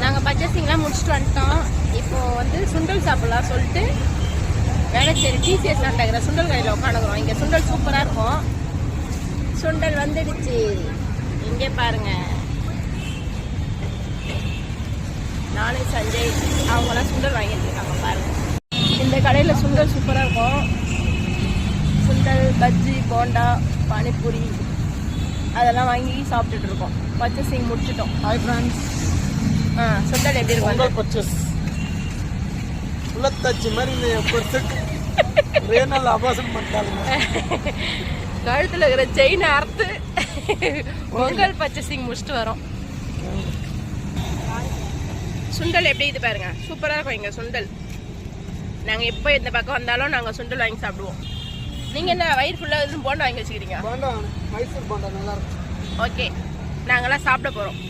நாங்கள் பர்ச்சேசிங்லாம் முடிச்சுட்டு வந்துட்டோம். இப்போது வந்து சுண்டல் சாப்பிட்லாம் சொல்லிட்டு வேளச்சேரி டிசிஎஸ் நாட்டகிற சுண்டல் கடையில் உட்காந்துக்கிறோம். இங்கே சுண்டல் சூப்பராக இருக்கும். சுண்டல் வந்துடுச்சு. இங்கே பாருங்க, நானும் சஞ்சய் அவங்களாம் சுண்டல் வாங்கிட்டு இருக்காங்க பாருங்க. இந்த கடையில் சுண்டல் சூப்பராக இருக்கும். சுண்டல், பஜ்ஜி, போண்டா, பானிபூரி அதெல்லாம் வாங்கி சாப்பிட்டுட்டு இருக்கோம். பர்ச்சேசிங் முடிச்சிட்டோம். Hi friends. சுண்டல் எப்படி இருக்கும்? பர்ச்சேஸ் உள்ளத்தாச்சி மாதிரி ரேனல் ஆபாசம் பண்ணிட்டாங்க. கழுத்தில் இருக்கிற செயின் அறுத்து பொங்கல் பர்ச்சேசிங் முடிச்சுட்டு வரோம். சுண்டல் எப்படி இது பாருங்க, சூப்பராக இருக்கும் இங்கே சுண்டல். நாங்கள் எப்போ இந்த பக்கம் வந்தாலும் நாங்கள் சுண்டல் வாங்கி சாப்பிடுவோம். நீங்கள் என்ன வயிறு ஃபுல்லாக எதுவும் போண்டா வாங்கி வச்சுக்கிறீங்க? போண்டா மைசூர் போண்டா நல்லா இருக்கும். ஓகே, நாங்களாம் சாப்பிட போகிறோம்.